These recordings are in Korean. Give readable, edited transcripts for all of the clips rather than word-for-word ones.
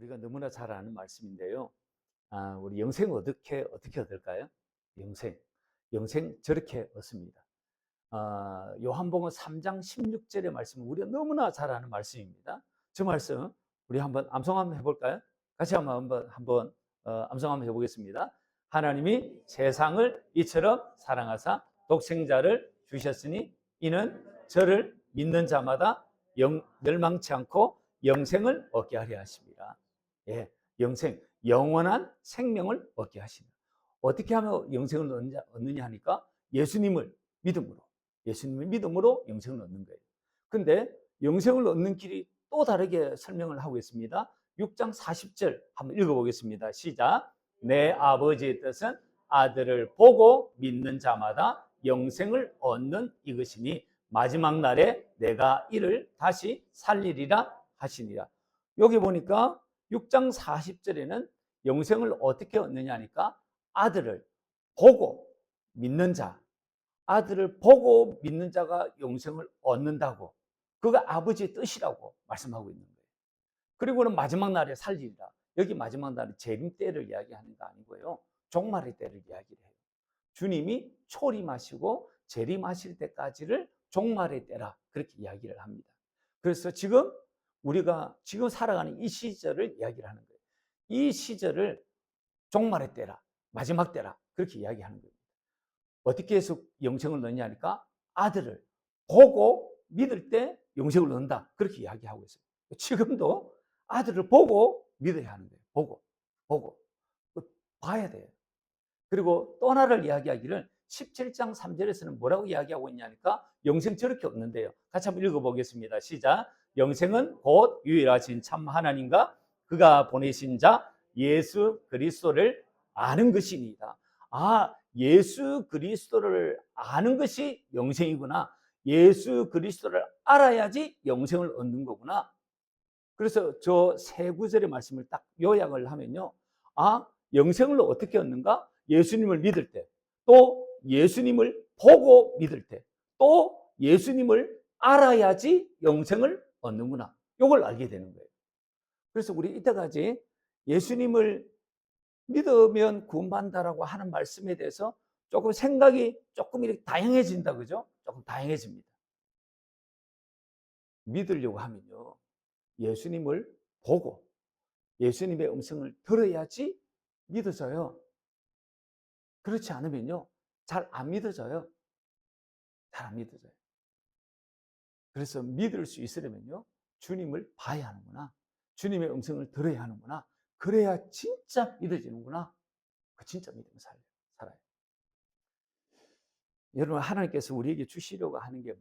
우리가 너무나 잘 아는 말씀인데요. 우리 영생 어떻게 얻을까요? 영생. 영생 저렇게 얻습니다. 요한복음 3장 16절의 말씀은 우리가 너무나 잘 아는 말씀입니다. 저 말씀 우리 한번 암송 한번 해볼까요? 같이 한번 암송 한번 해보겠습니다. 하나님이 세상을 이처럼 사랑하사 독생자를 주셨으니 이는 저를 믿는 자마다 멸망치 않고 영생을 얻게 하려 하십니다. 예, 영생, 영원한 생명을 얻게 하십니다. 어떻게 하면 영생을 얻느냐 하니까 예수님을 믿음으로 영생을 얻는 거예요. 근데 영생을 얻는 길이 또 다르게 설명을 하고 있습니다. 6장 40절 한번 읽어보겠습니다. 시작. 내 아버지의 뜻은 아들을 보고 믿는 자마다 영생을 얻는 이것이니 마지막 날에 내가 이를 다시 살리리라 하시니라. 여기 보니까 6장 40절에는 영생을 어떻게 얻느냐 하니까 아들을 보고 믿는 자, 아들을 보고 믿는 자가 영생을 얻는다고, 그가 아버지의 뜻이라고 말씀하고 있는 거예요. 그리고는 마지막 날에 살리리라. 여기 마지막 날에 재림 때를 이야기하는 거 아니고요, 종말의 때를 이야기를 해요. 주님이 초림하시고 재림하실 때까지를 종말의 때라 그렇게 이야기를 합니다. 그래서 지금 우리가 지금 살아가는 이 시절을 이야기를 하는 거예요. 이 시절을 종말의 때라, 마지막 때라 그렇게 이야기하는 거예요. 어떻게 해서 영생을 얻느냐 하니까 아들을 보고 믿을 때 영생을 얻는다 그렇게 이야기하고 있어요. 지금도 아들을 보고 믿어야 하는 거예요. 보고 봐야 돼요. 그리고 또 하나를 이야기하기를 17장 3절에서는 뭐라고 이야기하고 있냐니까 영생 저렇게 얻는데요. 같이 한번 읽어보겠습니다. 시작. 영생은 곧 유일하신 참 하나님과 그가 보내신 자 예수 그리스도를 아는 것이니이다. 예수 그리스도를 아는 것이 영생이구나. 예수 그리스도를 알아야지 영생을 얻는 거구나. 그래서 저 세 구절의 말씀을 딱 요약을 하면요. 영생을 어떻게 얻는가? 예수님을 믿을 때, 또 예수님을 보고 믿을 때, 또 예수님을 알아야지 영생을 얻는구나. 이걸 알게 되는 거예요. 그래서 우리 이때까지 예수님을 믿으면 구원받는다라고 하는 말씀에 대해서 조금 생각이 조금 이렇게 다양해진다, 그죠? 조금 다양해집니다. 믿으려고 하면요, 예수님을 보고 예수님의 음성을 들어야지 믿어져요. 그렇지 않으면요, 잘 안 믿어져요. 잘 안 믿어져요. 그래서 믿을 수 있으려면요, 주님을 봐야 하는구나. 주님의 음성을 들어야 하는구나. 그래야 진짜 믿어지는구나. 진짜 믿음을 살아요. 여러분, 하나님께서 우리에게 주시려고 하는 게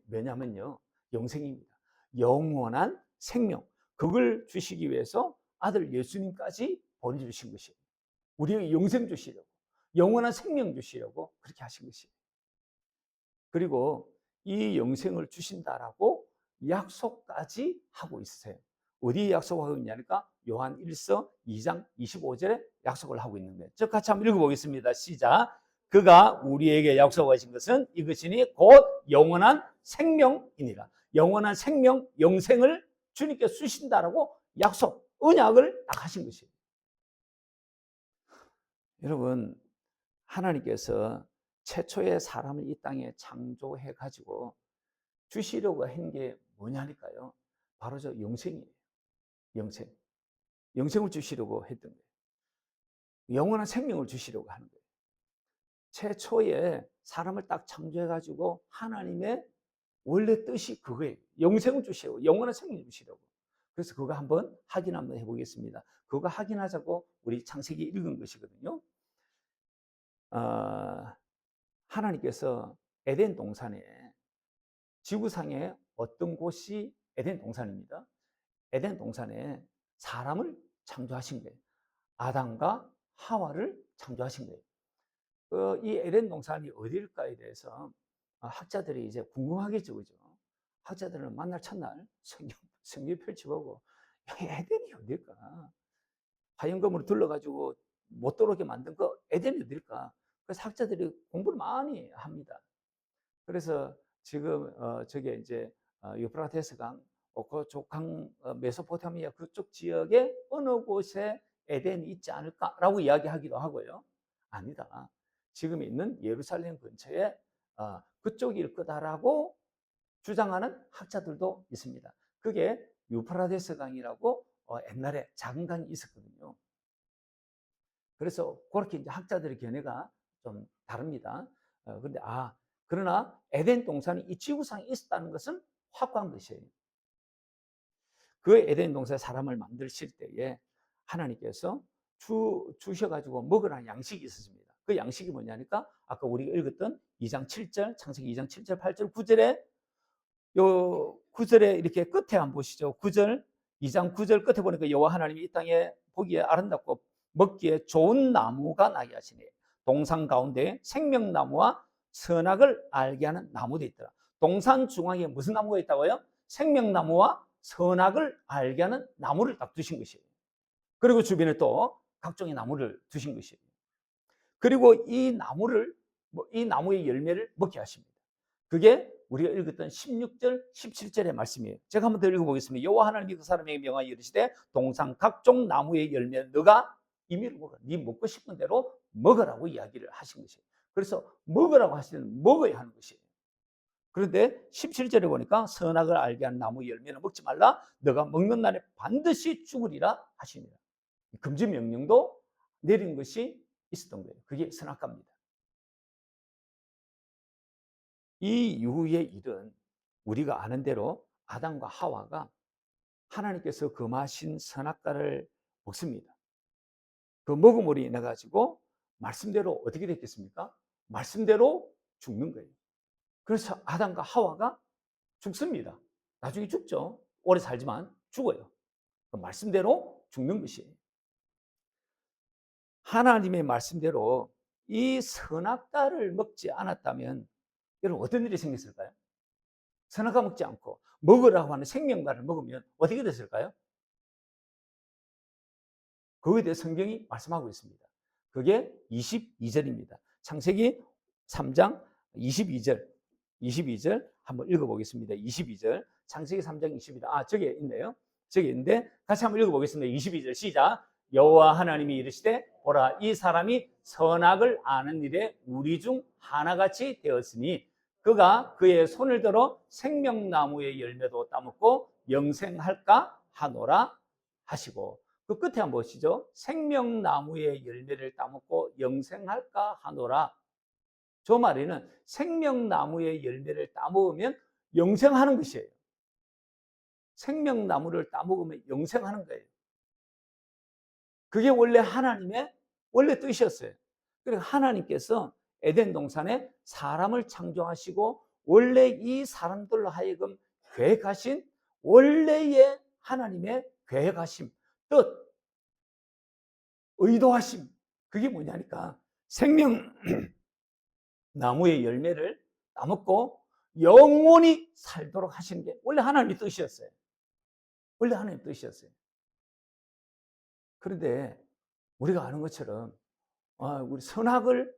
뭐냐면요, 영생입니다. 영원한 생명. 그걸 주시기 위해서 아들 예수님까지 보내주신 것이에요. 우리에게 영생 주시려고, 영원한 생명 주시려고 그렇게 하신 것이에요. 그리고 이 영생을 주신다라고 약속까지 하고 있으세요. 어디에 약속하고 있냐니까 요한 1서 2장 25절에 약속을 하고 있는 거예요. 저 같이 한번 읽어보겠습니다. 시작. 그가 우리에게 약속하신 것은 이것이니 곧 영원한 생명이니라. 영원한 생명, 영생을 주님께 주신다라고 약속, 언약을 딱 하신 것이에요. 여러분, 하나님께서 최초의 사람을 이 땅에 창조해 가지고 주시려고 한 게 뭐냐니까요, 바로 저 영생이에요. 영생을 주시려고 했던 거예요. 영원한 생명을 주시려고 하는 거예요. 최초에 사람을 딱 창조해 가지고 하나님의 원래 뜻이 그거예요. 영생을 주시려고, 영원한 생명을 주시려고. 그래서 그거 한번 해보겠습니다. 그거 확인하자고 우리 창세기 읽은 것이거든요. 하나님께서 에덴 동산에, 지구상에 어떤 곳이 에덴 동산입니다. 에덴 동산에 사람을 창조하신 거예요. 아담과 하와를 창조하신 거예요. 이 에덴 동산이 어디일까에 대해서 학자들이 이제 궁금하겠죠, 그죠? 학자들은 만날 첫날 성경 펼쳐보고, 여기 에덴이 어딜까? 화영검으로 둘러가지고 못 들어오게 만든 그 에덴이 어딜까? 그래서 학자들이 공부를 많이 합니다. 그래서 지금 저게 이제 유프라테스 강 메소포타미아 그쪽 지역의 어느 곳에 에덴이 있지 않을까라고 이야기하기도 하고요. 아니다. 지금 있는 예루살렘 근처에 그쪽일 거다라고 주장하는 학자들도 있습니다. 그게 유프라데스 강이라고 옛날에 작은 강이 있었거든요. 그래서 그렇게 이제 학자들의 견해가 좀 다릅니다. 근데 그러나 에덴 동산이 이 지구상에 있었다는 것은 확고한 것이에요. 그 에덴 동산에 사람을 만드실 때에 하나님께서 주셔가지고 먹으라는 양식이 있었습니다. 그 양식이 뭐냐니까 아까 우리가 읽었던 2장 7절, 창세기 2장 7절, 8절, 9절에 요 9절에 이렇게 끝에 한번 보시죠. 9절, 2장 9절 끝에 보니까 여호와 하나님이 이 땅에 보기에 아름답고 먹기에 좋은 나무가 나게 하시니 동산 가운데 생명나무와 선악을 알게 하는 나무도 있더라. 동산 중앙에 무슨 나무가 있다고요? 생명나무와 선악을 알게 하는 나무를 딱 두신 것이에요. 그리고 주변에 또 각종의 나무를 두신 것이에요. 그리고 이 나무의 열매를 먹게 하십니다. 그게 우리가 읽었던 16절, 17절의 말씀이에요. 제가 한번 더 읽어보겠습니다. 여호와 하나님이 그 사람에게 명하여 이르시되 동산 각종 나무의 열매를 너가 임의로 먹어. 네 먹고 싶은 대로 먹으라고 이야기를 하신 것이에요. 그래서 먹으라고 하시면 먹어야 하는 것이에요. 그런데 17절에 보니까 선악을 알게 하는 나무 열매는 먹지 말라. 너가 먹는 날에 반드시 죽으리라 하십니다. 금지 명령도 내린 것이 있었던 거예요. 그게 선악과입니다. 이 이후의 일은 우리가 아는 대로 아담과 하와가 하나님께서 금하신 선악과를 먹습니다. 그 먹음으로 인해 가지고 말씀대로 어떻게 됐겠습니까? 말씀대로 죽는 거예요. 그래서 아담과 하와가 죽습니다. 나중에 죽죠. 오래 살지만 죽어요. 그 말씀대로 죽는 것이에요. 하나님의 말씀대로 이 선악과를 먹지 않았다면 여러분 어떤 일이 생겼을까요? 선악과 먹지 않고 먹으라고 하는 생명과를 먹으면 어떻게 됐을까요? 그거에 대해 성경이 말씀하고 있습니다. 그게 22절입니다. 창세기 3장 22절 한번 읽어보겠습니다. 22절 창세기 3장 22절 저기 있네요. 저기 있는데 같이 한번 읽어보겠습니다. 22절 시작. 여호와 하나님이 이르시되 보라 이 사람이 선악을 아는 일에 우리 중 하나같이 되었으니 그가 그의 손을 들어 생명나무의 열매도 따먹고 영생할까 하노라 하시고 그 끝에 한번 보시죠. 생명나무의 열매를 따먹고 영생할까 하노라. 저 말에는 생명나무의 열매를 따먹으면 영생하는 것이에요. 생명나무를 따먹으면 영생하는 거예요. 그게 원래 하나님의 원래 뜻이었어요. 그러니까 하나님께서 에덴 동산에 사람을 창조하시고 원래 이 사람들로 하여금 계획하신 원래의 하나님의 계획하심, 뜻, 의도하심. 그게 뭐냐니까 생명 나무의 열매를 따먹고 영원히 살도록 하시는 게 원래 하나님의 뜻이었어요. 원래 하나님의 뜻이었어요. 그런데 우리가 아는 것처럼 우리 선악을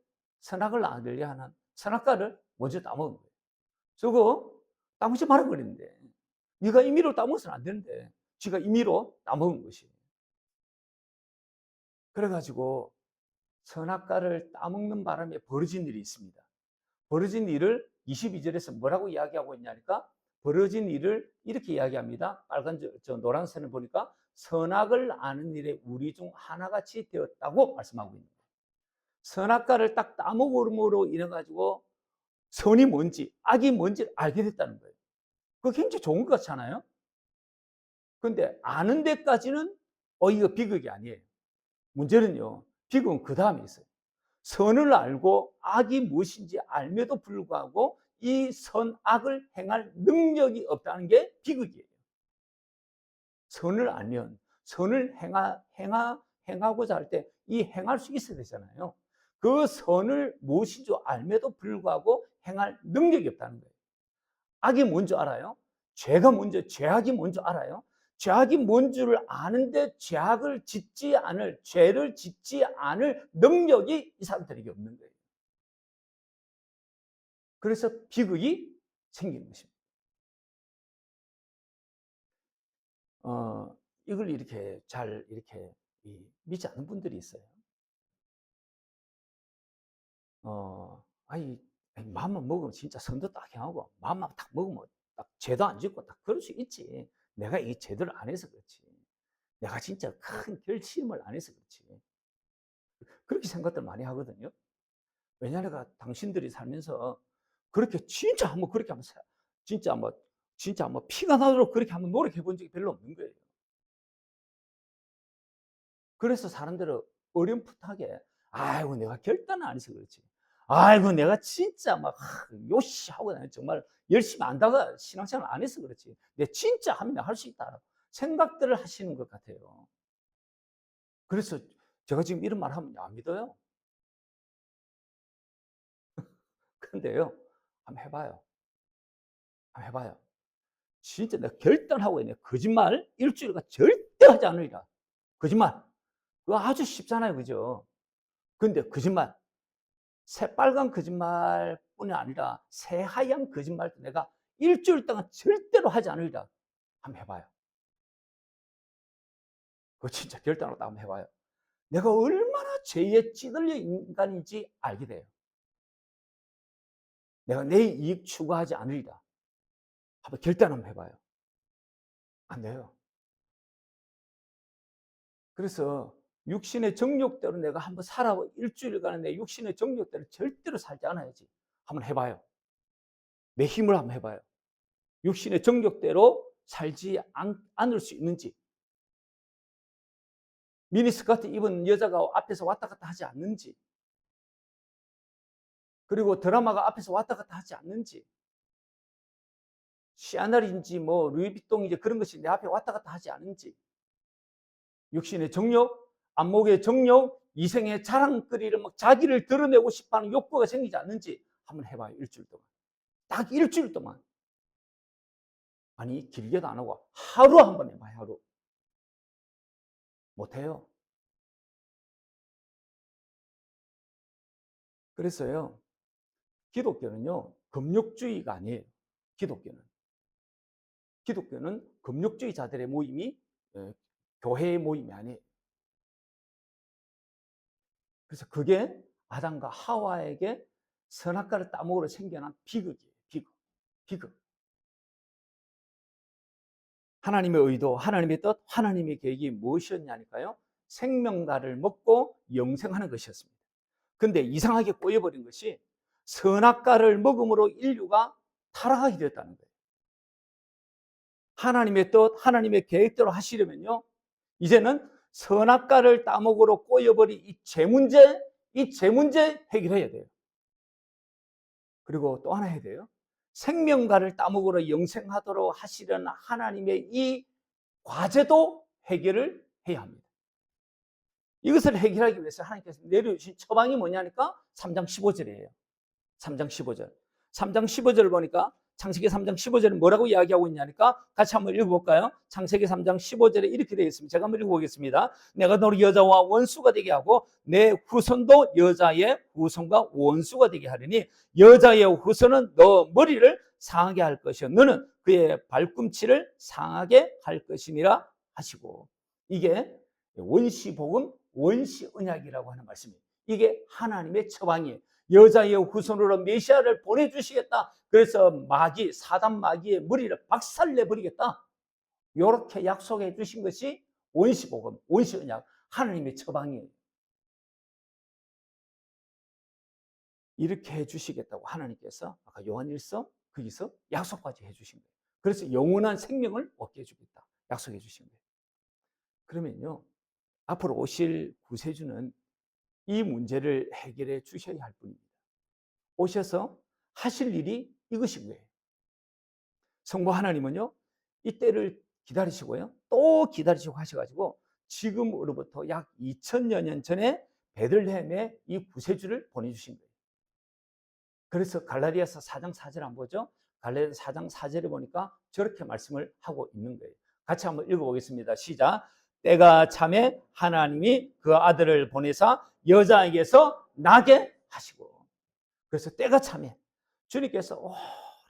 알게 하는 선악과를 먼저 따먹은 거예요. 저거 따먹지 말아 그랬는데 네가 임의로 따먹어서는 안 되는데 지가 임의로 따먹은 것이에요. 그래가지고 선악과를 따먹는 바람에 벌어진 일이 있습니다. 벌어진 일을 22절에서 뭐라고 이야기하고 있냐니까 벌어진 일을 이렇게 이야기합니다. 빨간 노란 선을 보니까 선악을 아는 일에 우리 중 하나같이 되었다고 말씀하고 있는 거예요. 선악과를 딱 따먹음으로 인해 가지고 선이 뭔지 악이 뭔지 알게 됐다는 거예요. 그거 굉장히 좋은 것 같잖아요. 그런데 아는 데까지는 이거 비극이 아니에요. 문제는요. 비극은 그 다음에 있어요. 선을 알고 악이 무엇인지 알면도 불구하고 이 선악을 행할 능력이 없다는 게 비극이에요. 선을 알면 선을 행하고자 할 때 이 행할 수 있어야 되잖아요. 그 선을 무엇인 줄 알면도 불구하고 행할 능력이 없다는 거예요. 악이 뭔지 알아요? 죄악이 뭔지 알아요? 죄악이 뭔 줄 아는데 죄를 짓지 않을 능력이 이 사람들에게 없는 거예요. 그래서 비극이 생기는 것입니다. 이걸 이렇게 잘 이렇게 믿지 않는 분들이 있어요. 아니, 마음만 먹으면 진짜 성도 딱 향하고, 마음만 딱 먹으면 딱 죄도 안 짓고 딱 그럴 수 있지. 내가 이 제대로 안 해서 그렇지. 내가 진짜 큰 결심을 안 해서 그렇지. 그렇게 생각들 많이 하거든요. 왜냐하면 내가 당신들이 살면서 그렇게 진짜 한번 그렇게 한번 진짜 한번 피가 나도록 그렇게 한번 노력해 본 적이 별로 없는 거예요. 그래서 사람들은 어렴풋하게 아이고 내가 결단을 안 해서 그렇지. 아이고 내가 진짜 막 요시 하고 정말 열심히 안다가 신앙생활 안 해서 그렇지. 내 진짜 하면 할 수 있다 생각들을 하시는 것 같아요. 그래서 제가 지금 이런 말 하면 안 믿어요. 근데요, 한번 해봐요. 한번 해봐요. 진짜 내가 결단하고 있네. 거짓말 일주일간 절대 하지 않으리라. 거짓말. 그거 아주 쉽잖아요. 그죠? 근데 거짓말. 새빨간 거짓말뿐이 아니라 새하얀 거짓말도 내가 일주일 동안 절대로 하지 않으리라. 한번 해봐요. 그거 진짜 결단으로 한번 해봐요. 내가 얼마나 죄에 찌들려 인간인지 알게 돼요. 내가 내 이익 추구하지 않으리라. 한번 결단 한번 해봐요. 안 돼요. 그래서 육신의 정욕대로 내가 한번 살아보 일주일간은 내 육신의 정욕대로 절대로 살지 않아야지. 한번 해봐요. 내 힘을 한번 해봐요. 육신의 정욕대로 살지 않을 수 있는지. 미니스커트 입은 여자가 앞에서 왔다 갔다 하지 않는지. 그리고 드라마가 앞에서 왔다 갔다 하지 않는지. 시아날인지 뭐 루이비통인지 그런 것이 내 앞에 왔다 갔다 하지 않는지. 육신의 정욕, 안목의 정욕, 이생의 자랑거리를 막 자기를 드러내고 싶어하는 욕구가 생기지 않는지 한번 해봐요. 일주일 동안. 딱 일주일 동안. 아니 길게도 안 하고 하루 한번 해봐요. 하루. 못해요. 그래서요. 기독교는요. 금욕주의가 아니에요. 기독교는 금욕주의자들의 모임이 교회의 모임이 아니에요. 그래서 그게 아담과 하와에게 선악과를 따먹으러 생겨난 비극이에요. 비극. 하나님의 의도, 하나님의 뜻, 하나님의 계획이 무엇이었냐니까요. 생명과를 먹고 영생하는 것이었습니다. 근데 이상하게 꼬여버린 것이 선악과를 먹음으로 인류가 타락하게 되었다는 거예요. 하나님의 뜻, 하나님의 계획대로 하시려면요. 이제는 선악과를 따먹으러 꼬여버린 이 죄 문제 해결해야 돼요. 그리고 또 하나 해야 돼요. 생명과를 따먹으러 영생하도록 하시려는 하나님의 이 과제도 해결을 해야 합니다. 이것을 해결하기 위해서 하나님께서 내려주신 처방이 뭐냐니까 3장 15절이에요. 3장 15절. 3장 15절을 보니까 창세기 3장 15절은 뭐라고 이야기하고 있냐니까 같이 한번 읽어볼까요? 창세기 3장 15절에 이렇게 되어 있습니다. 제가 한번 읽어보겠습니다. 내가 너를 여자와 원수가 되게 하고 내 후손도 여자의 후손과 원수가 되게 하리니 여자의 후손은 너 머리를 상하게 할 것이요 너는 그의 발꿈치를 상하게 할 것이니라 하시고 이게 원시복음 원시언약이라고 하는 말씀이에요. 이게 하나님의 처방이에요. 여자의 후손으로 메시아를 보내주시겠다. 그래서 사단 마귀의 머리를 박살내버리겠다. 이렇게 약속해 주신 것이 원시복음, 원시언약, 하나님의 처방이에요. 이렇게 해주시겠다고 하나님께서 아까 요한일서 거기서 약속까지 해주신 거예요. 그래서 영원한 생명을 얻게 해주겠다. 약속해 주신 거예요. 그러면요, 앞으로 오실 구세주는 이 문제를 해결해 주셔야 할 분입니다. 오셔서 하실 일이 이것인 거예요. 성부 하나님은요, 이 때를 기다리시고요, 또 기다리시고 하셔가지고 지금으로부터 약 2000여 년 전에 베들레헴에 이 구세주를 보내주신 거예요. 그래서 갈라디아서 4장 4절 안 보죠? 갈라디아서 4장 4절에 보니까 저렇게 말씀을 하고 있는 거예요. 같이 한번 읽어보겠습니다. 시작. 때가 참에 하나님이 그 아들을 보내사 여자에게서 나게 하시고. 그래서 때가 참에 주님께서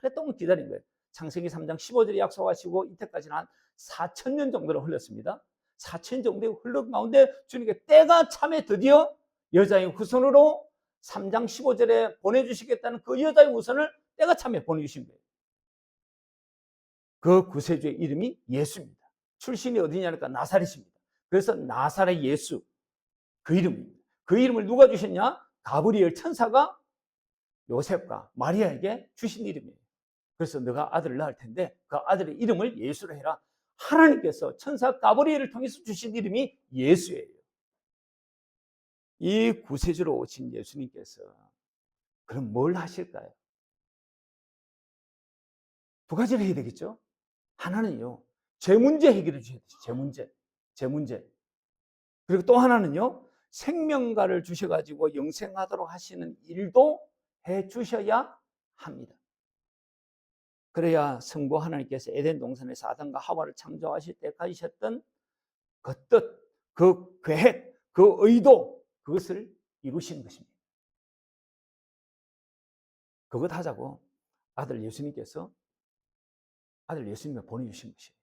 오랫동안 기다린 거예요. 창세기 3장 15절에 약속하시고 이때까지는 한 4,000년 정도로 흘렀습니다. 4,000년 정도 흘른 가운데 주님께 때가 참에 드디어 여자의 후손으로 3장 15절에 보내주시겠다는 그 여자의 후손을 때가 참에 보내주신 거예요. 그 구세주의 이름이 예수입니다. 출신이 어디냐니까 나사렛입니다. 그래서 나사렛 예수, 그 이름입니다. 그 이름을 누가 주셨냐? 가브리엘 천사가 요셉과 마리아에게 주신 이름이에요. 그래서 너가 아들을 낳을 텐데 그 아들의 이름을 예수로 해라. 하나님께서 천사 가브리엘을 통해서 주신 이름이 예수예요. 이 구세주로 오신 예수님께서 그럼 뭘 하실까요? 두 가지를 해야 되겠죠. 하나는요, 제 문제 해결해 주셔야 되죠. 제 문제. 그리고 또 하나는요, 생명가를 주셔가지고 영생하도록 하시는 일도 해 주셔야 합니다. 그래야 성부 하나님께서 에덴 동산에서 아담과 하와를 창조하실 때 가지셨던 그 뜻, 그 계획, 그 의도, 그것을 이루시는 것입니다. 그것 하자고 아들 예수님께서 아들 예수님을 보내주신 것이에요.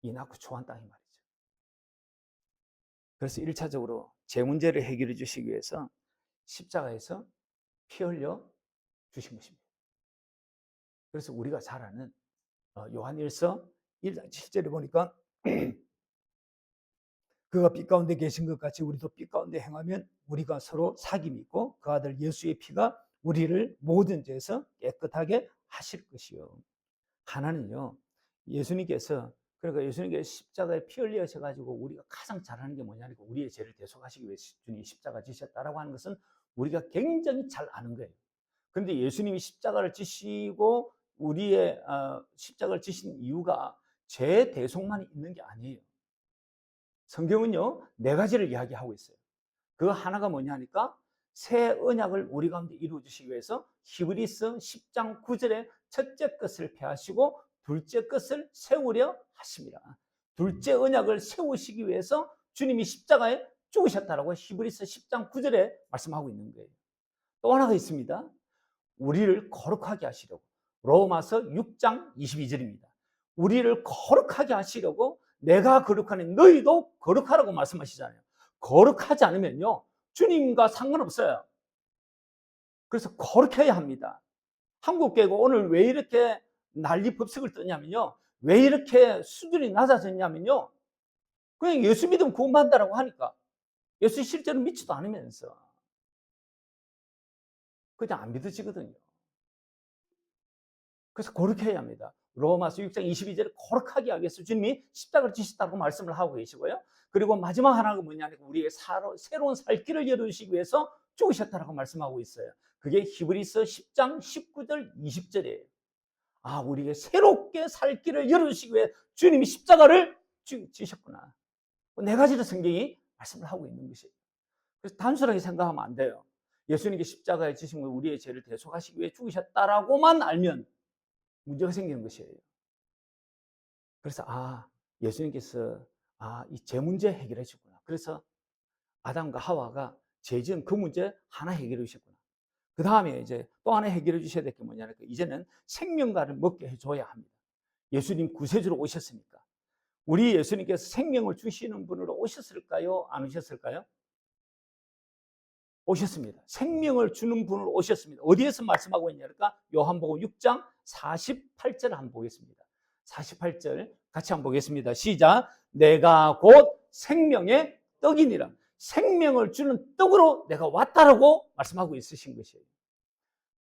이 낳고 초한 땅이 말이죠. 그래서 1차적으로 제 문제를 해결해 주시기 위해서 십자가에서 피 흘려 주신 것입니다. 그래서 우리가 잘 아는 요한일서 1장 7절에 보니까 그가 빛 가운데 계신 것 같이 우리도 빛 가운데 행하면 우리가 서로 사귐이 있고 그 아들 예수의 피가 우리를 모든 죄에서 깨끗하게 하실 것이요. 하나는요, 예수님께서 그러니까 예수님께서 십자가에 피 흘리셔가지고 우리가 가장 잘하는 게 뭐냐니까 우리의 죄를 대속하시기 위해서 주님이 십자가 지셨다라고 하는 것은 우리가 굉장히 잘 아는 거예요. 그런데 예수님이 십자가를 지시고 우리의 십자가를 지신 이유가 죄 대속만 있는 게 아니에요. 성경은요, 네 가지를 이야기하고 있어요. 그 하나가 뭐냐니까 새 언약을 우리 가운데 이루어 주시기 위해서 히브리서 10장 9절에 첫째 것을 폐하시고 둘째 것을 세우려 하십니다. 둘째 언약을 세우시기 위해서 주님이 십자가에 죽으셨다라고 히브리서 10장 9절에 말씀하고 있는 거예요. 또 하나가 있습니다. 우리를 거룩하게 하시려고. 로마서 6장 22절입니다. 우리를 거룩하게 하시려고 내가 거룩하니 너희도 거룩하라고 말씀하시잖아요. 거룩하지 않으면요, 주님과 상관없어요. 그래서 거룩해야 합니다. 한국교회가 오늘 왜 이렇게 난리 법석을 떠냐면요, 왜 이렇게 수준이 낮아졌냐면요, 그냥 예수 믿으면 구원받는다고 하니까 예수 실제로 믿지도 않으면서 그냥 안 믿어지거든요. 그래서 거룩해야 합니다. 로마서 6장 22절에 거룩하게 하기 위해서 주님이 십자가를 지셨다고 말씀을 하고 계시고요. 그리고 마지막 하나가 뭐냐면 우리의 새로운 살 길을 열어주시기 위해서 죽으셨다고 말씀하고 있어요. 그게 히브리서 10장 19절 20절이에요. 아, 우리에게 새롭게 살 길을 열어주시기 위해 주님이 십자가를 지셨구나. 네 가지로 성경이 말씀을 하고 있는 것이에요. 그래서 단순하게 생각하면 안 돼요. 예수님께 십자가에 지신 걸 우리의 죄를 대속하시기 위해 죽으셨다라고만 알면 문제가 생기는 것이에요. 그래서 예수님께서 이 죄 문제 해결해 주구나. 그래서 아담과 하와가 죄 지은 그 문제 하나 해결해 주셨구나. 그 다음에 이제 또 하나 해결해 주셔야 될 게 뭐냐면 이제는 생명과를 먹게 해줘야 합니다. 예수님 구세주로 오셨으니까. 우리 예수님께서 생명을 주시는 분으로 오셨을까요? 안 오셨을까요? 오셨습니다. 생명을 주는 분으로 오셨습니다. 어디에서 말씀하고 있냐니까 요한복음 6장 48절 한번 보겠습니다. 48절 같이 한번 보겠습니다. 시작. 내가 곧 생명의 떡이니라. 생명을 주는 떡으로 내가 왔다라고 말씀하고 있으신 것이에요.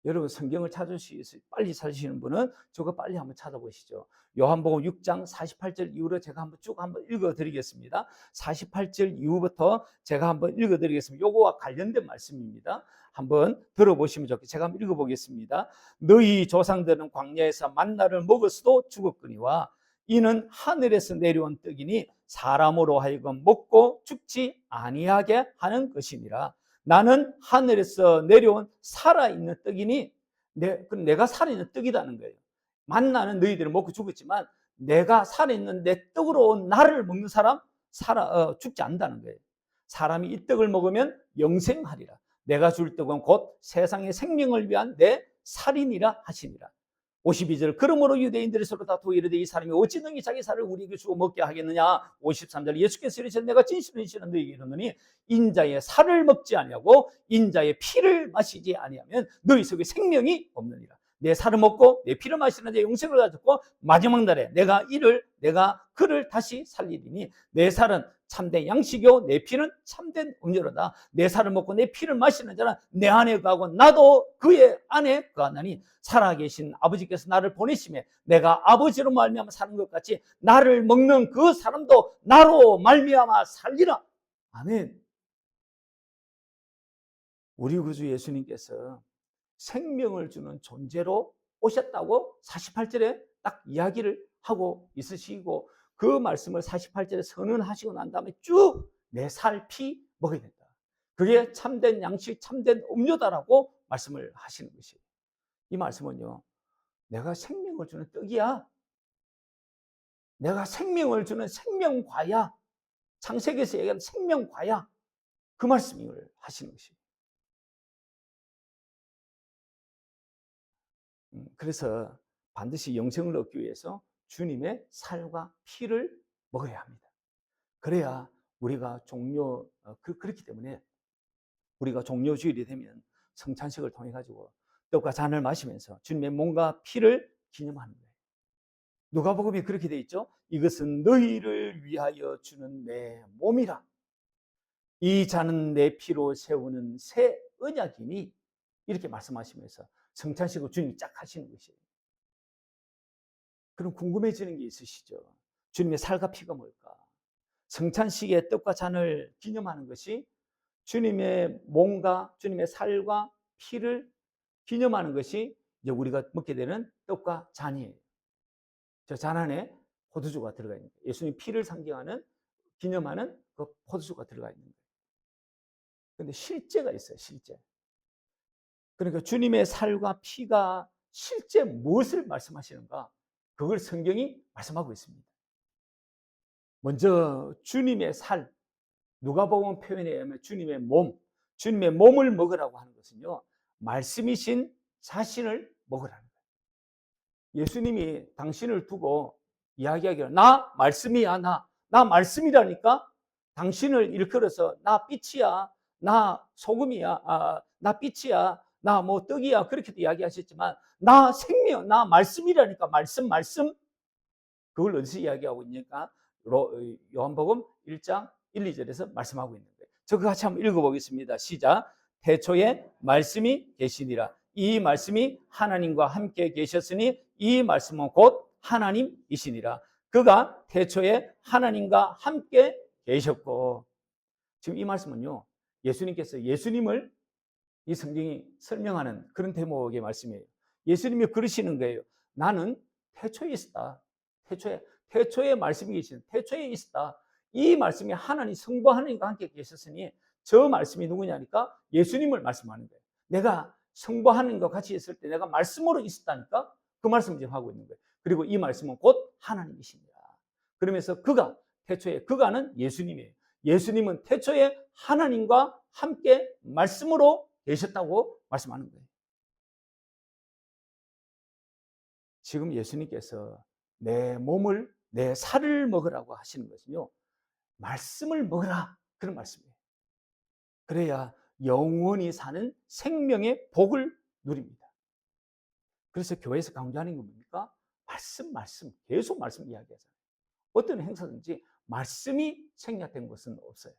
여러분 성경을 찾으시고 빨리 찾으시는 분은 저거 빨리 한번 찾아보시죠. 요한복음 6장 48절 이후로 제가 한번 읽어드리겠습니다. 48절 이후부터 제가 한번 읽어드리겠습니다. 요거와 관련된 말씀입니다. 한번 들어보시면 좋겠습니다. 제가 한번 읽어보겠습니다. 너희 조상들은 광야에서 만나를 먹었어도 죽었거니와 이는 하늘에서 내려온 떡이니 사람으로 하여금 먹고 죽지 아니하게 하는 것이니라. 나는 하늘에서 내려온 살아있는 떡이니 내가 살아있는 떡이라는 거예요. 만나는 너희들은 먹고 죽었지만 내가 살아있는 내 떡으로 온 나를 먹는 사람 죽지 않는다는 거예요. 사람이 이 떡을 먹으면 영생하리라. 내가 줄 떡은 곧 세상의 생명을 위한 내 살이니라 하시니라. 52절 그러므로 유대인들이 서로 다투어 이르되 이 사람이 어찌 능히 자기 살을 우리에게 주고 먹게 하겠느냐. 53절 예수께서 이르시되 내가 진실로 너희에게 이르노니 인자의 살을 먹지 아니하고 인자의 피를 마시지 아니하면 너희 속에 생명이 없느니라. 내 살을 먹고 내 피를 마시는 자 영생을 가졌고 마지막 날에 내가 그를 다시 살리리니 내 살은 참된 양식이요 내 피는 참된 음료로다. 내 살을 먹고 내 피를 마시는 자는 내 안에 거하고 나도 그의 안에 거하나니 살아계신 아버지께서 나를 보내심에 내가 아버지로 말미암아 사는 것 같이 나를 먹는 그 사람도 나로 말미암아 살리라. 아멘. 우리 구주 예수님께서 생명을 주는 존재로 오셨다고 48절에 딱 이야기를 하고 있으시고 그 말씀을 48절에 선언하시고 난 다음에 쭉 내 살, 피 먹어야 된다. 그게 참된 양식, 참된 음료다라고 말씀을 하시는 것이에요. 이 말씀은요, 내가 생명을 주는 떡이야. 내가 생명을 주는 생명과야. 창세기에서 얘기하는 생명과야. 그 말씀을 하시는 것이에요. 그래서 반드시 영생을 얻기 위해서 주님의 살과 피를 먹어야 합니다. 그래야 우리가 그렇기 때문에 우리가 종료주일이 되면 성찬식을 통해 가지고 떡과 잔을 마시면서 주님의 몸과 피를 기념하는 거예요. 누가복음에 그렇게 돼 있죠. 이것은 너희를 위하여 주는 내 몸이라. 이 잔은 내 피로 세우는 새 언약이니 이렇게 말씀하시면서 성찬식을 주님이 쫙 하시는 것이에요. 그럼 궁금해지는 게 있으시죠? 주님의 살과 피가 뭘까? 성찬식의 떡과 잔을 기념하는 것이 주님의 몸과 주님의 살과 피를 기념하는 것이 이제 우리가 먹게 되는 떡과 잔이에요. 저 잔 안에 포도주가 들어가 있는 거예요. 예수님 피를 상징하는 기념하는 그 포도주가 들어가 있는 거예요. 그런데 실제가 있어요. 실제. 그러니까 주님의 살과 피가 실제 무엇을 말씀하시는가? 그걸 성경이 말씀하고 있습니다. 먼저 주님의 살, 누가복음 표현에 의하면 주님의 몸을 먹으라고 하는 것은요, 말씀이신 자신을 먹으라는 거예요. 예수님이 당신을 두고 이야기하기를 나 말씀이야, 나 말씀이라니까. 당신을 일컬어서 나 빛이야, 나 소금이야, 나 빛이야, 나 뭐 떡이야, 그렇게도 이야기하셨지만 나 생명, 나 말씀이라니까. 말씀. 그걸 어디서 이야기하고 있냐니까 요한복음 1장 1, 2절에서 말씀하고 있는 거예요. 저거 같이 한번 읽어보겠습니다. 시작. 태초에 말씀이 계시니라. 이 말씀이 하나님과 함께 계셨으니 이 말씀은 곧 하나님이시니라. 그가 태초에 하나님과 함께 계셨고. 지금 이 말씀은요, 예수님께서 예수님을 이 성경이 설명하는 그런 대목의 말씀이에요. 예수님이 그러시는 거예요. 나는 태초에 있었다. 태초에 말씀이 계신 태초에 있었다. 이 말씀이 하나님 성부 하나님과 함께 계셨으니 저 말씀이 누구냐니까 예수님을 말씀하는 거예요. 내가 성부 하나님과 같이 있을 때 내가 말씀으로 있었다니까 그 말씀을 지금 하고 있는 거예요. 그리고 이 말씀은 곧 하나님이십니다. 그러면서 그가는 예수님이에요. 예수님은 태초에 하나님과 함께 말씀으로 계셨다고 말씀하는 거예요. 지금 예수님께서 내 몸을, 내 살을 먹으라고 하시는 것은요, 말씀을 먹으라, 그런 말씀이에요. 그래야 영원히 사는 생명의 복을 누립니다. 그래서 교회에서 강조하는 건 뭡니까? 말씀, 계속 말씀 이야기하잖아요. 어떤 행사든지 말씀이 생략된 것은 없어요.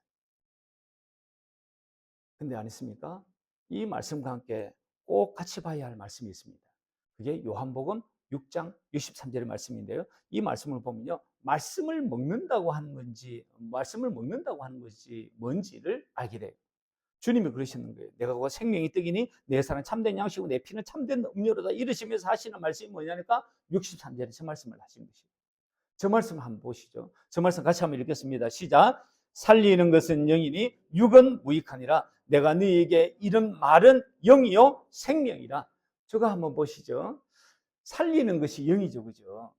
근데 아니십니까? 이 말씀과 함께 꼭 같이 봐야 할 말씀이 있습니다. 그게 요한복음 6장 63절의 말씀인데요. 이 말씀을 보면요, 말씀을 먹는다고 하는 건지 뭔지를 알게 돼요. 주님이 그러시는 거예요. 내가 그 생명이 떡이니 내 살은 참된 양식이고 내 피는 참된 음료로다. 이러시면서 하시는 말씀이 뭐냐니까 63절에 저 말씀을 하시는 것이에요. 저 말씀 한번 보시죠. 저 말씀 같이 한번 읽겠습니다. 시작. 살리는 것은 영이니 육은 무익하니라. 내가 너희에게 이런 말은 영이요 생명이라. 저거 한번 보시죠. 살리는 것이 영이죠, 그죠?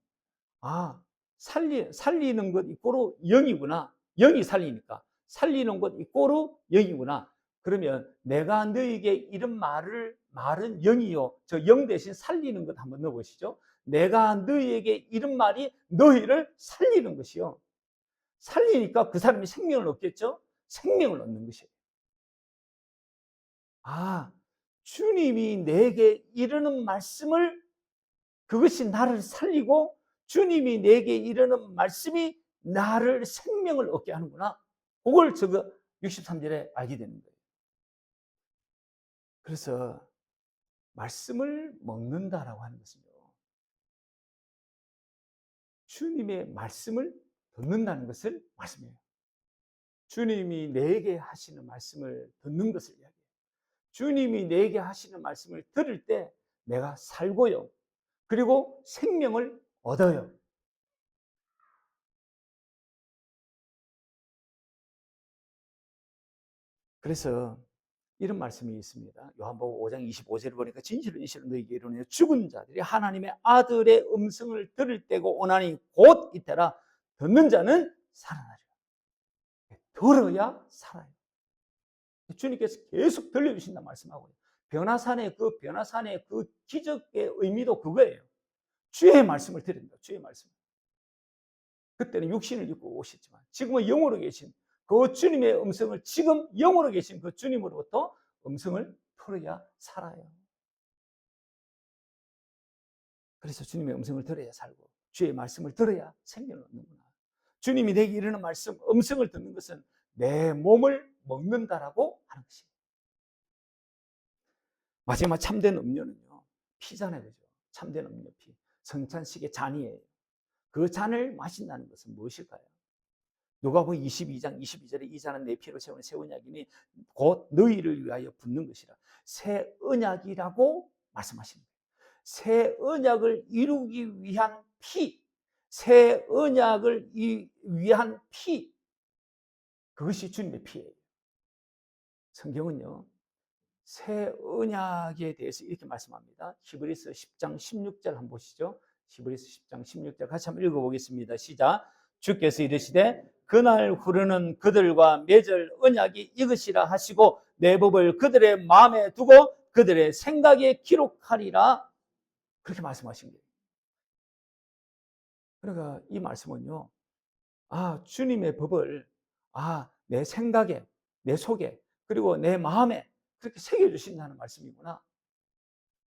살리는 것 이꼬로 영이구나. 영이 살리니까 살리는 것 이꼬로 영이구나. 그러면 내가 너희에게 이런 말을 말은 영이요. 저 영 대신 살리는 것 한번 넣어보시죠. 내가 너희에게 이런 말이 너희를 살리는 것이요. 살리니까 그 사람이 생명을 얻겠죠? 생명을 얻는 것이에요. 아, 주님이 내게 이르는 말씀을, 그것이 나를 살리고 주님이 내게 이르는 말씀이 나를 생명을 얻게 하는구나. 그걸 저거 63절에 알게 되는 거예요. 그래서 말씀을 먹는다라고 하는 것은요, 주님의 말씀을 듣는다는 것을 말씀해요. 주님이 내게 하시는 말씀을 듣는 것을 이야기해요. 주님이 내게 하시는 말씀을 들을 때 내가 살고요. 그리고 생명을 얻어요. 그래서 이런 말씀이 있습니다. 요한복음 5장 25절을 보니까 진실로 진실로 너희에게 이르노니 죽은 자들이 하나님의 아들의 음성을 들을 때고 오나니 곧 이때라. 듣는 자는 살아나리라. 들어야 살아요. 주님께서 계속 들려주신다 말씀하고요. 변화산의 그 기적의 의미도 그거예요. 주의 말씀을 들은다. 주의 말씀. 그때는 육신을 입고 오셨지만 지금은 영으로 계신 그 주님의 음성을, 지금 영으로 계신 그 주님으로부터 음성을 들어야 살아요. 그래서 주님의 음성을 들어야 살고 주의 말씀을 들어야 생명을 얻는구나. 주님이 내게 이르는 말씀, 음성을 듣는 것은 내 몸을 먹는다라고 하는 것입니다. 마지막 참된 음료는요, 피잖아요. 그죠? 참된 음료, 피. 성찬식의 잔이에요. 그 잔을 마신다는 것은 무엇일까요? 누가복음 22장 22절에 이 잔은 내 피로 세우는 새 언약이니 곧 너희를 위하여 붓는 것이라. 새 언약이라고 말씀하시는 거예요. 새 언약을 이루기 위한 피, 새 언약을 위한 피, 그것이 주님의 피예요. 성경은요, 새 언약에 대해서 이렇게 말씀합니다. 히브리서 10장 16절 한번 보시죠. 히브리서 10장 16절 같이 한번 읽어보겠습니다. 시작. 주께서 이르시되 그날 후르는 그들과 맺을 언약이 이것이라 하시고 내 법을 그들의 마음에 두고 그들의 생각에 기록하리라. 그렇게 말씀하신 거예요. 그러니까 이 말씀은요, 주님의 법을 내 생각에, 내 속에, 그리고 내 마음에 그렇게 새겨주신다는 말씀이구나.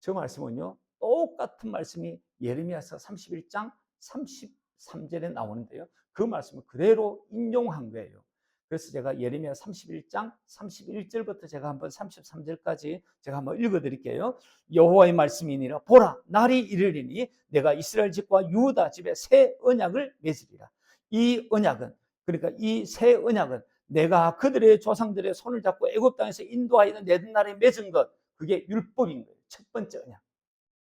저 말씀은요, 똑같은 말씀이 예레미야서 31장 33절에 나오는데요. 그 말씀을 그대로 인용한 거예요. 그래서 제가 예레미야 31장 31절부터 제가 한번 33절까지 제가 한번 읽어드릴게요. 여호와의 말씀이니라. 보라, 날이 이르리니 내가 이스라엘 집과 유다 집에 새 언약을 맺으리라. 이 언약은, 그러니까 이 새 언약은 내가 그들의 조상들의 손을 잡고 애굽 땅에서 인도하여 내 날에 맺은 것, 그게 율법인 거예요. 첫 번째 언약.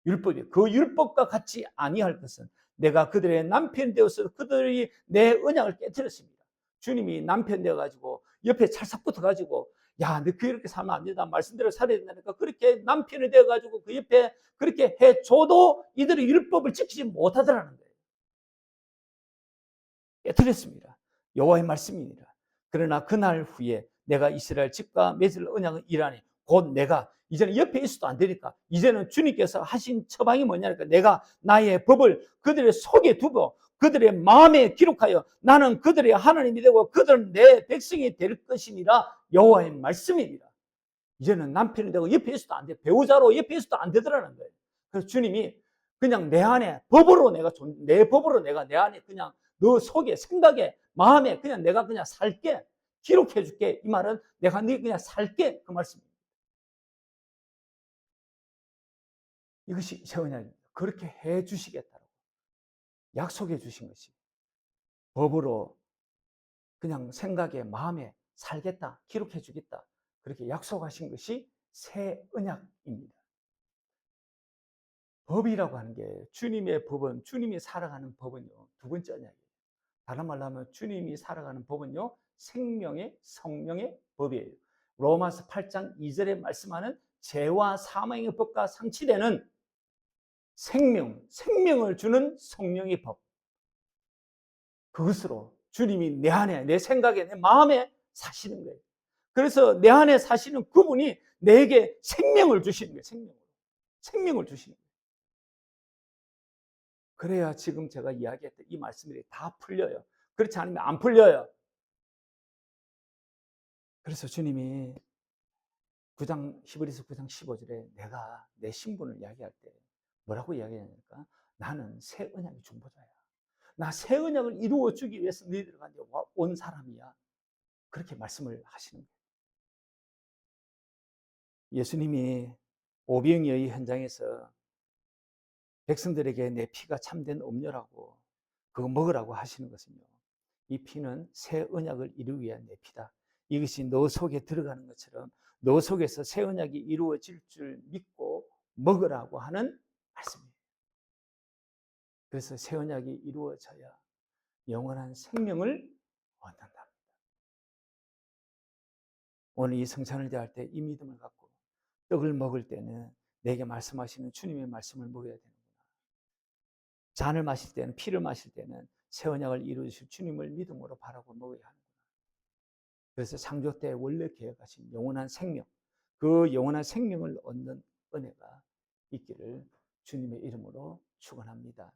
율법이에요. 그 율법과 같이 아니할 것은 내가 그들의 남편이 되어서 그들이 내 언약을 깨뜨렸습니다. 주님이 남편 되어가지고 옆에 찰싹 붙어가지고 야, 너 그렇게 살면 안 된다. 말씀대로 살아야 된다니까 그렇게 남편이 되어가지고 그 옆에 그렇게 해줘도 이들이 율법을 지키지 못하더라는 거예요. 깨뜨렸습니다. 여호와의 말씀이니라. 그러나 그날 후에 내가 이스라엘 집과 맺을 언약은 이라니 곧 내가 이제는 옆에 있어도 안 되니까 이제는 주님께서 하신 처방이 뭐냐니까 내가 나의 법을 그들의 속에 두고 그들의 마음에 기록하여 나는 그들의 하나님이 되고 그들은 내 백성이 될 것이니라. 여호와의 말씀이니라. 이제는 남편이 되고 옆에 있어도 안 돼. 배우자로 옆에 있어도 안 되더라는 거예요. 그래서 주님이 그냥 내 안에 법으로 내 법으로 내가 내 안에 그냥 너 속에 생각에 마음에 그냥 내가 그냥 살게 기록해 줄게. 이 말은 내가 네 그냥 살게 그 말씀입니다. 이것이 새 언약입니다. 그렇게 해 주시겠다고 약속해 주신 것이 법으로 그냥 생각에 마음에 살겠다 기록해 주겠다 그렇게 약속하신 것이 새 언약입니다. 법이라고 하는 게 주님의 법은 주님이 살아가는 법은요 두 번째 언약이에요. 다른 말로 하면 주님이 살아가는 법은요 생명의 성령의 법이에요. 로마서 8장 2절에 말씀하는 죄와 사망의 법과 상치되는 생명을 주는 성령의 법. 그것으로 주님이 내 안에, 내 생각에, 내 마음에 사시는 거예요. 그래서 내 안에 사시는 그분이 내게 생명을 주시는 거예요. 생명을 주시는 거예요. 그래야 지금 제가 이야기했던 이 말씀들이 다 풀려요. 그렇지 않으면 안 풀려요. 그래서 주님이 히브리서 9장 15절에 내가 내 신분을 이야기할 때 뭐라고 이야기하니까 나는 새 언약의 중보자야. 나 새 언약을 이루어 주기 위해서 너희들한테 온 사람이야. 그렇게 말씀을 하시는 거예요. 예수님이 오병이의 현장에서 백성들에게 내 피가 참된 음료라고 그거 먹으라고 하시는 것은요. 이 피는 새 언약을 이루기 위한 내 피다. 이것이 너 속에 들어가는 것처럼 너 속에서 새 언약이 이루어질 줄 믿고 먹으라고 하는 말씀이에요. 그래서 새 언약이 이루어져야 영원한 생명을 얻는다. 오늘 이 성찬을 대할 때 이 믿음을 갖고 떡을 먹을 때는 내게 말씀하시는 주님의 말씀을 먹어야 되는구나. 잔을 마실 때는, 피를 마실 때는 새 언약을 이루실 주님을 믿음으로 바라고 먹어야 하는구나. 그래서 창조 때 원래 계획하신 영원한 생명, 그 영원한 생명을 얻는 은혜가 있기를 주님의 이름으로 축원합니다.